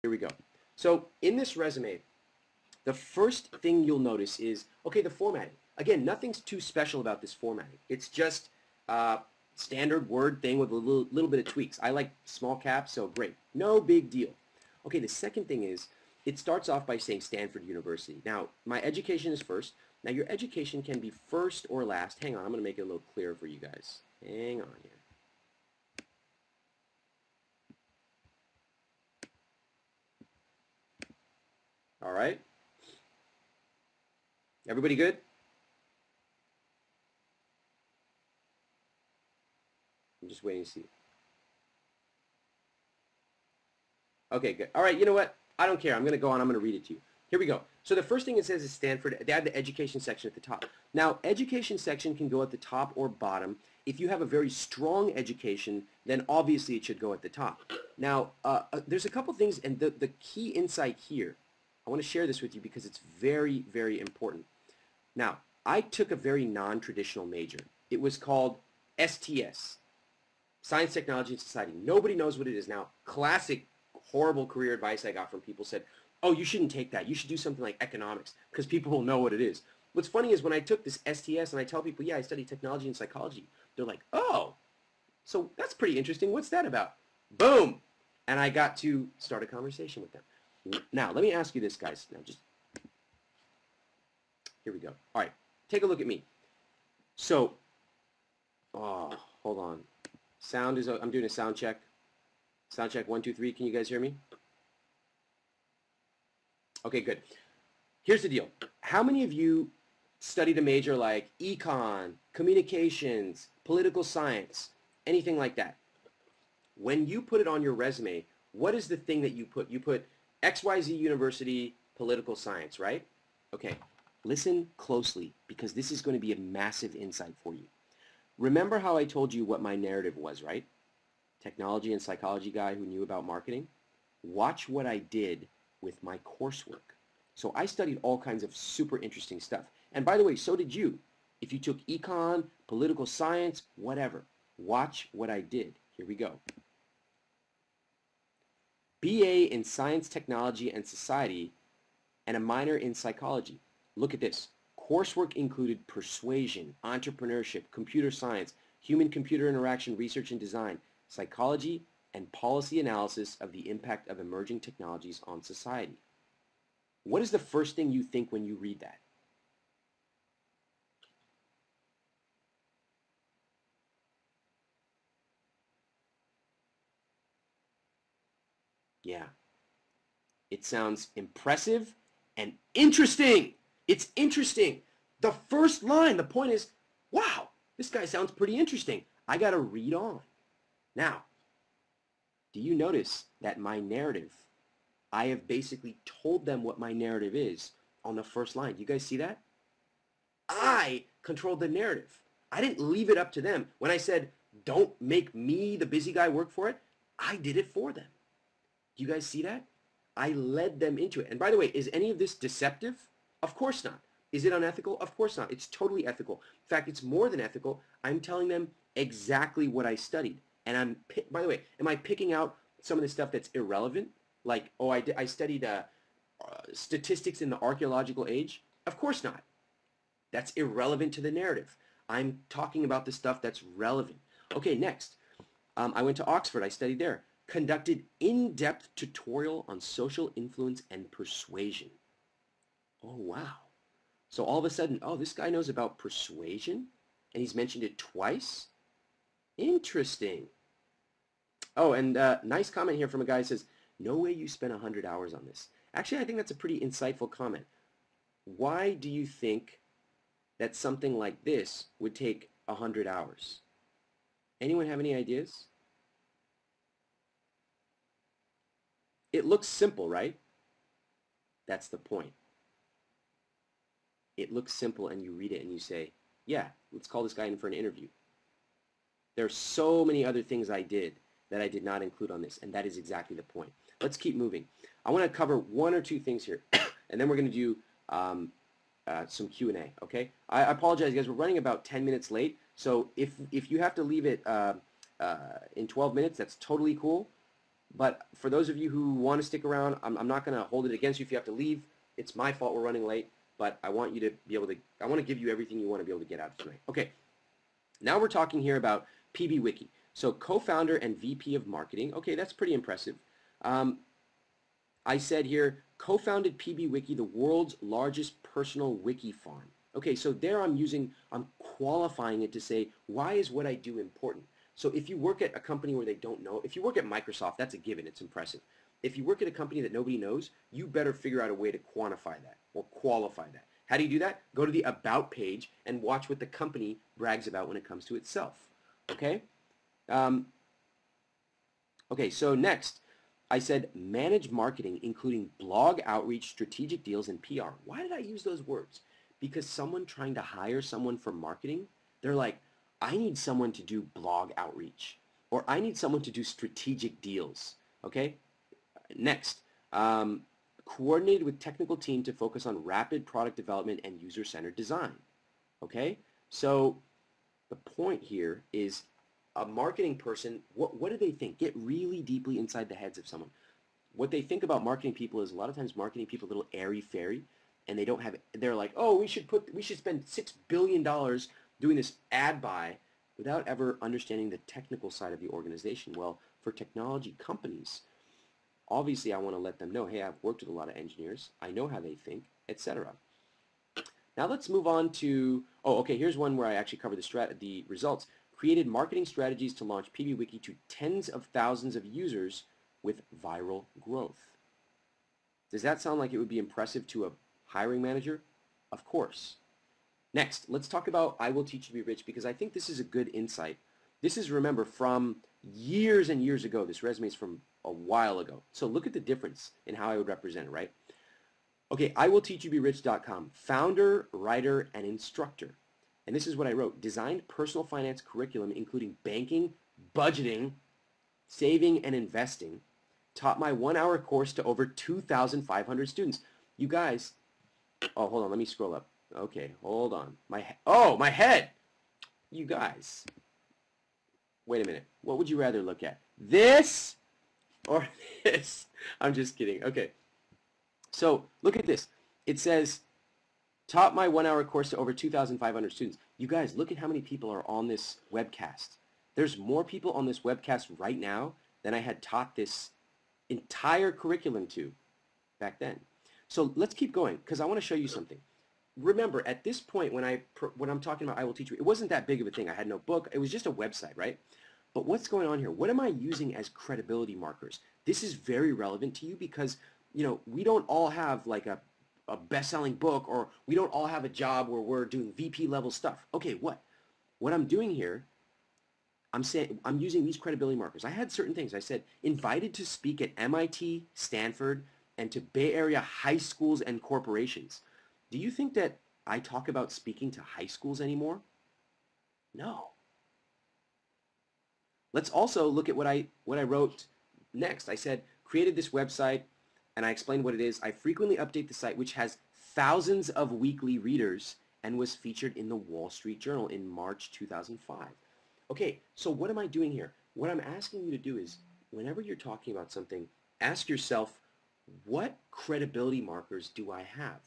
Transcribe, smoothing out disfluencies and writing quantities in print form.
Here we go. So in this resume, the first thing you'll notice is, okay, the formatting. Again, nothing's too special about this formatting. It's just standard Word thing with a little bit of tweaks. I like small caps, so great. No big deal. Okay, the second thing is, it starts off by saying Stanford University. Now, my education is first. Now, your education can be first or last. Hang on, I'm going to make it a little clearer for you guys. Hang on here. All right. Everybody good? I'm just waiting to see. Okay, good. All right, you know what? I don't care. I'm going to go on. I'm going to read it to you. Here we go. So the first thing it says is Stanford. They have the education section at the top. Now, education section can go at the top or bottom. If you have a very strong education, then obviously it should go at the top. Now, there's a couple things, and the key insight here, I want to share this with you because it's very, very important. Now, I took a very non-traditional major. It was called STS, Science, Technology, and Society. Nobody knows what it is now. Classic horrible career advice I got from people said, oh, you shouldn't take that. You should do something like economics because people will know what it is. What's funny is when I took this STS and I tell people, yeah, I study technology and psychology, they're like, oh, so that's pretty interesting. What's that about? Boom! And I got to start a conversation with them. Now, let me ask you this, guys. Now, just here we go. All right, take a look at me. So, oh, hold on. Sound is, I'm doing a sound check. Sound check, 1, 2, 3. Can you guys hear me? Okay, good. Here's the deal. How many of you studied a major like econ, communications, political science, anything like that? When you put it on your resume, what is the thing that you put? You put XYZ University political science, right? Okay, listen closely because this is going to be a massive insight for you. Remember how I told you what my narrative was, right? Technology and psychology guy who knew about marketing. Watch what I did with my coursework. So I studied all kinds of super interesting stuff. And by the way, so did you. If you took econ, political science, whatever, watch what I did. Here we go. BA in Science, Technology, and Society, and a minor in Psychology. Look at this. Coursework included persuasion, entrepreneurship, computer science, human-computer interaction, research and design, psychology, and policy analysis of the impact of emerging technologies on society. What is the first thing you think when you read that? Yeah. It sounds impressive and interesting. It's interesting. The first line, the point is, wow, this guy sounds pretty interesting. I got to read on. Now, do you notice that my narrative, I have basically told them what my narrative is on the first line. Do you guys see that? I controlled the narrative. I didn't leave it up to them. When I said, don't make me, the busy guy, work for it, I did it for them. Do you guys see that? I led them into it. And by the way, is any of this deceptive? Of course not. Is it unethical? Of course not. It's totally ethical. In fact, it's more than ethical. I'm telling them exactly what I studied. And by the way, am I picking out some of the stuff that's irrelevant? Like, oh, I studied statistics in the archaeological age? Of course not. That's irrelevant to the narrative. I'm talking about the stuff that's relevant. Okay, next. I went to Oxford. I studied there. Conducted in-depth tutorial on social influence and persuasion. Oh, wow. So all of a sudden, oh, this guy knows about persuasion? And he's mentioned it twice? Interesting. Oh, and nice comment here from a guy who says, no way you spent 100 hours on this. Actually, I think that's a pretty insightful comment. Why do you think that something like this would take 100 hours? Anyone have any ideas? It looks simple, right? That's the point. It looks simple and you read it and you say, yeah, let's call this guy in for an interview. There are so many other things I did that I did not include on this, and that is exactly the point. Let's keep moving. I want to cover one or two things here, and then we're going to do some Q&A, okay? I apologize, guys. We're running about 10 minutes late, so if you have to leave it in 12 minutes, that's totally cool. But for those of you who want to stick around, I'm not going to hold it against you if you have to leave. It's my fault we're running late, but I want you to be able to, I want to give you everything you want to be able to get out of tonight. Okay, now we're talking here about PBWiki. So co-founder and VP of marketing. Okay, that's pretty impressive. I said here, co-founded PBWiki, the world's largest personal wiki farm. Okay, so there I'm qualifying it to say, why is what I do important? So if you work at a company where they don't know, if you work at Microsoft, that's a given, it's impressive. If you work at a company that nobody knows, you better figure out a way to quantify that or qualify that. How do you do that? Go to the About page and watch what the company brags about when it comes to itself. Okay? Okay, so next, I said manage marketing, including blog outreach, strategic deals, and PR. Why did I use those words? Because someone trying to hire someone for marketing, they're like, I need someone to do blog outreach, or I need someone to do strategic deals. Okay? Next, coordinated with technical team to focus on rapid product development and user-centered design. Okay? So the point here is a marketing person, what do they think? Get really deeply inside the heads of someone. What they think about marketing people is a lot of times marketing people are a little airy-fairy, and they don't have, they're like, oh, we should spend $6 billion doing this ad buy without ever understanding the technical side of the organization. Well, for technology companies, obviously I want to let them know, hey, I've worked with a lot of engineers, I know how they think, etc. Now let's move on to, oh, okay, here's one where I actually covered the results. Created marketing strategies to launch PBWiki to tens of thousands of users with viral growth. Does that sound like it would be impressive to a hiring manager? Of course. Next, let's talk about I Will Teach You to Be Rich, because I think this is a good insight. This is, remember, from years and years ago. This resume is from a while ago. So look at the difference in how I would represent it, right? Okay, iwillteachyoutoberich.com, founder, writer, and instructor. And this is what I wrote. Designed personal finance curriculum including banking, budgeting, saving, and investing. Taught my 1-hour course to over 2,500 students. You guys, oh, hold on, let me scroll up. Okay, hold on. My head! You guys, wait a minute. What would you rather look at? This or this? I'm just kidding. Okay. So look at this. It says, taught my 1-hour course to over 2,500 students. You guys, look at how many people are on this webcast. There's more people on this webcast right now than I had taught this entire curriculum to back then. So let's keep going, because I want to show you something. Remember, at this point when I'm talking about I Will Teach You, it wasn't that big of a thing. I had no book. It was just a website, right? But what's going on here? What am I using as credibility markers? This is very relevant to you because, you know, we don't all have like a best-selling book, or we don't all have a job where we're doing VP level stuff. Okay, what I'm doing here, I'm using these credibility markers. I had certain things. I said invited to speak at MIT, Stanford, and to Bay Area high schools and corporations. Do you think that I talk about speaking to high schools anymore? No. Let's also look at what I wrote next. I said created this website, and I explained what it is. I frequently update the site, which has thousands of weekly readers and was featured in the Wall Street Journal in March 2005. Okay, so what am I doing here? What I'm asking you to do is, whenever you're talking about something, ask yourself, what credibility markers do I have?